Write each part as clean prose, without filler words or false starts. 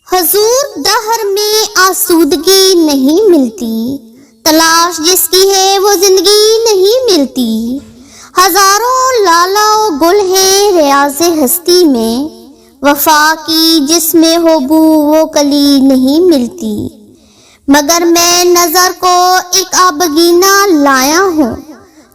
حضور دہر میں آسودگی نہیں ملتی، تلاش جس کی ہے وہ زندگی نہیں ملتی۔ ہزاروں لالا و گل ہیں ریاض ہستی میں، وفا کی جس میں ہو بو وہ کلی نہیں ملتی۔ مگر میں نظر کو ایک آبگینہ لایا ہوں،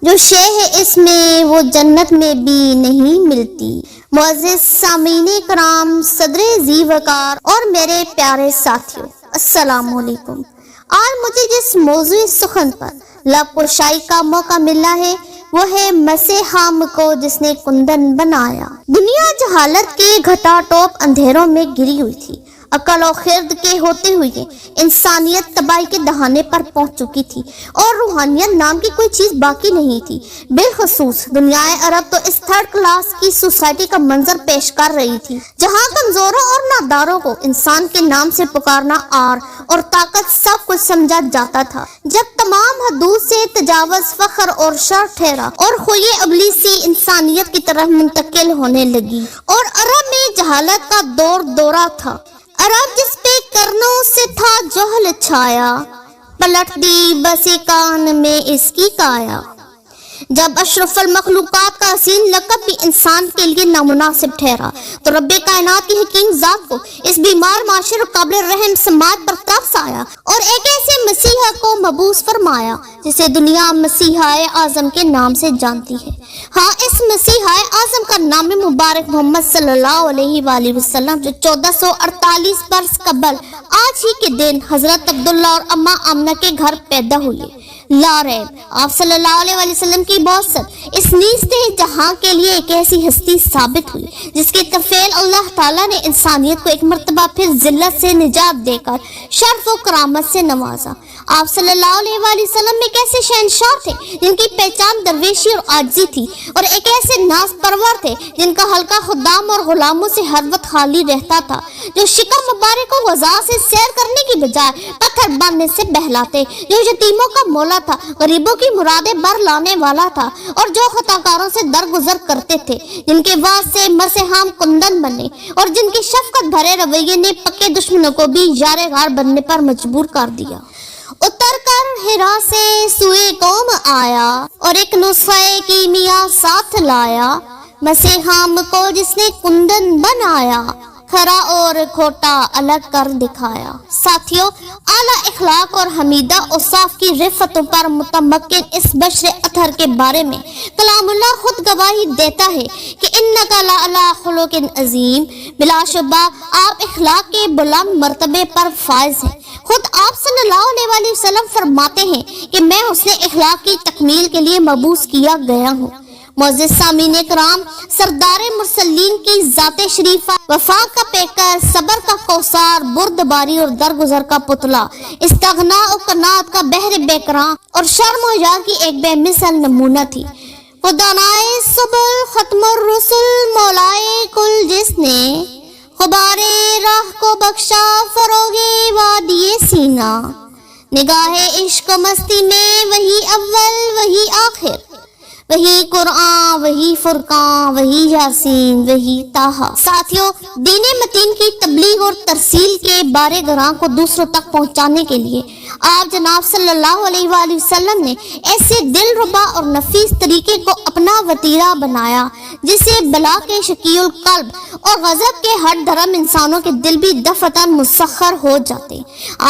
جو شے ہے اس میں وہ جنت میں بھی نہیں ملتی۔ معزز سامعین کرام، صدر ذی وقار اور میرے پیارے ساتھیوں، السلام علیکم۔ آج مجھے جس موضوع سخن پر لب کشائی کا موقع ملا ہے وہ ہے مسیحام کو جس نے کندن بنایا۔ دنیا جہالت کے گھٹا ٹوپ اندھیروں میں گری ہوئی تھی، عقل و خرد کے ہوتے ہوئے انسانیت تباہی کے دہانے پر پہنچ چکی تھی اور روحانیت نام کی کوئی چیز باقی نہیں تھی۔ بالخصوص دنیا عرب تو اس تھرڈ کلاس کی سوسائٹی کا منظر پیش کر رہی تھی، جہاں کمزوروں اور ناداروں کو انسان کے نام سے پکارنا آر اور طاقت سب کچھ سمجھا جاتا تھا۔ جب تمام حدود سے تجاوز فخر اور شر ٹھہرا اور خوی ابلیسی انسانیت کی طرف منتقل ہونے لگی اور عرب میں جہالت کا دور دورہ تھا، عرب جس پہ کرنوں سے تھا جہل چھایا، پلٹ دی بسی کان میں اس کی کایا۔ جب اشرف المخلوقات کا حسین لقب بھی انسان کے لیے نامناسب ٹھہرا تو رب کائنات کی حکیم ذات کو اس بیمار معاشر و قابل رحم سماعت پر ترس آیا اور ایک ایسے مسیحا کو مبعوث فرمایا جسے دنیا مسیحا اعظم کے نام سے جانتی ہے۔ ہاں، اس مسیحا اعظم کا نام مبارک محمد صلی اللہ علیہ وآلہ وسلم، جو 1448 برس قبل آج ہی کے دن حضرت عبداللہ اور اماں آمنہ کے گھر پیدا ہوئے۔ لا ریب آپ صلی اللہ علیہ وآلہ وسلم کی بعثت اس نیست جہاں کے لیے ایک ایسی ہستی ثابت ہوئی جس کے طفیل اللہ تعالیٰ نے انسانیت کو ایک مرتبہ پھر ذلت سے نجات دے کر شرف و کرامت سے نوازا۔ آپ صلی اللہ علیہ وآلہ وسلم ایک ایسے شہنشاہ تھے جن کی پہچان درویشی اور عاجزی تھی، اور ایک ایسے ناز پرور تھے جن کا حلقہ خدام اور غلاموں سے ہر وقت خالی رہتا تھا، جو شکم مبارک کو غذا سے سیر کرنے کی بجائے پتھر باندھنے سے بہلاتے، جو یتیموں کا مولا تھا، غریبوں کی مرادیں بر لانے والا تھا، اور جو خطاکاروں سے درگزر کرتے تھے، جن کے واسطے سے مسیحام کندن بنے اور جن کی شفقت بھرے رویے نے پکے دشمنوں کو بھی یار غار بننے پر مجبور کر دیا۔ اتر کر ہرا سے سوئے قوم آیا اور ایک نسخہ کیمیا ساتھ لایا، مسیحام کو جس نے کندن بنایا، کھرا اور کھوٹا الگ کر دکھایا۔ ساتھیوں، اعلیٰ اخلاق اور حمیدہ اوصاف کی رفتوں پر متمکن اس بشر اطہر کے بارے میں کلام اللہ خود گواہی دیتا ہے کہ انک لعلی خلق عظیم، بلا شبہ آپ اخلاق کے بلند مرتبے پر فائز ہیں۔ خود آپ صلی اللہ علیہ وآلہ وسلم فرماتے ہیں کہ میں حسن اخلاق کی تکمیل کے لیے مبعوث کیا گیا ہوں۔ معزز سامعین کرام، سردار مرسلین کی ذات شریفہ، وفا کا پیکر، صبر کا کوثر، بردباری اور درگزر کا پتلا، استغنا و قناعت کا بحر بیکراں اور شرم و حیا کی ایک بے مثل نمونہ تھی۔ خدانائے سبل ختم الرسل مولائے کل، جس نے غبارے راہ کو بخشا فروغے وادی سینہ، نگاہ عشق و مستی میں وہی اول وہی آخر، وہی قرآن وہی فرقان وہی یاسین وہی طٰہٰ۔ ساتھیوں، دین متین کی تبلیغ اور ترسیل کے بارے گراں کو دوسروں تک پہنچانے کے لیے آپ جناب صلی اللہ علیہ وآلہ وسلم نے ایسے دل ربا اور نفیس طریقے کو اپنا وتیرہ بنایا جسے بلا کے شقی القلب اور غضب کے ہر دھرم انسانوں کے دل بھی دفعتاً مسخر ہو جاتے۔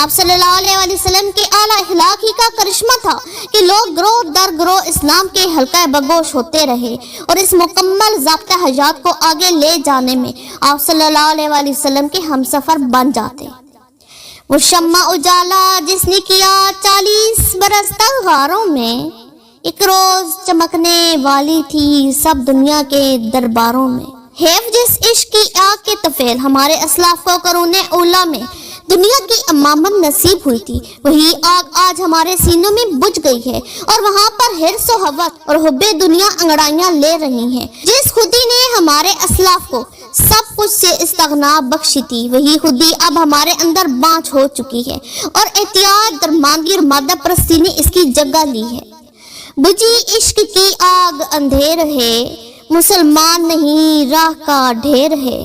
آپ صلی اللہ علیہ وآلہ وسلم کے اعلیٰ اخلاق ہی کا کرشمہ تھا کہ لوگ گروہ در گروہ اسلام کے حلقہ بگوش ہوتے رہے، اور اس مکمل ضابطہ حیات کو آگے لے جانے میں آپ صلی اللہ علیہ وآلہ وسلم کے ہمسفر بن جاتے۔ وہ شمع اجالا جس نے کیا 40 برس تک غاروں میں، ایک روز چمکنے والی تھی سب دنیا کے درباروں میں۔ جس عشق کی آگ کے طفیل ہمارے اسلاف کو قرون اولا میں دنیا کی امامت نصیب ہوئی تھی، وہی آگ آج ہمارے سینوں میں بجھ گئی ہے، اور وہاں پر حرص و حوث اور حب دنیا انگڑائیاں لے رہی ہیں۔ جس خودی نے ہمارے اسلاف کو سب کچھ سے استغنا بخشی تھی، وہی خودی اب ہمارے اندر بانچ ہو چکی ہے، اور احتیاط، درماندگی اور مادہ پرستی نے اس کی جگہ لی ہے۔ بجھی عشق کی آگ اندھیر ہے، مسلمان نہیں راہ کا ڈھیر ہے۔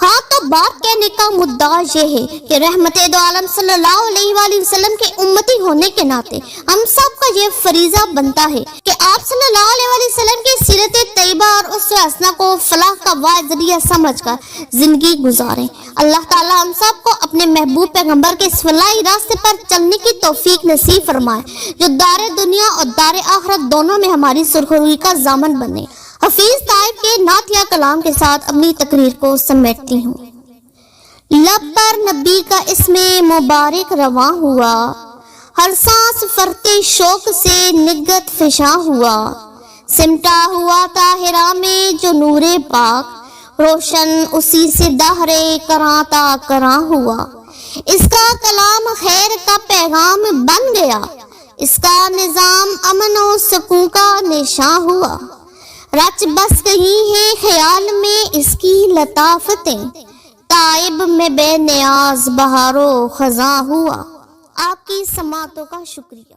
ہاں تو بات کہنے کا مدعا یہ ہے کہ رحمت دو عالم صلی اللہ علیہ وآلہ وسلم کے امتی ہونے کے ناطے ہم سب کا یہ فریضہ بنتا ہے کہ آپ صلی اللہ علیہ وآلہ وسلم کی سیرت طیبہ اور اسوہ حسنہ کو فلاح کا واحد ذریعہ سمجھ کر زندگی گزاریں۔ اللہ تعالی ہم سب کو اپنے محبوب پیغمبر کے اس فلاحی راستے پر چلنے کی توفیق نصیب فرمائے جو دار دنیا اور دار آخرت دونوں میں ہماری سرخروئی کا ضامن بنے۔ حفیظ طائب کے نعتیہ کلام کے ساتھ اپنی تقریر کو سمیٹتی ہوں۔ لب پر نبی کا اسم مبارک رواں ہوا، ہر سانس فرتے شوق سے نگت فشاں ہوا، سمٹا ہوا طاہرہ میں جو نور پاک، روشن اسی سے دہر کراں تا کراں ہوا۔ اس کا کلام خیر کا پیغام بن گیا، اس کا نظام امن و سکون کا نشاں ہوا۔ رچ بس کہیں ہے خیال میں اس کی لطافتیں، طائب میں بے نیاز بہار و خزاں ہوا۔ آپ کی سماعتوں کا شکریہ۔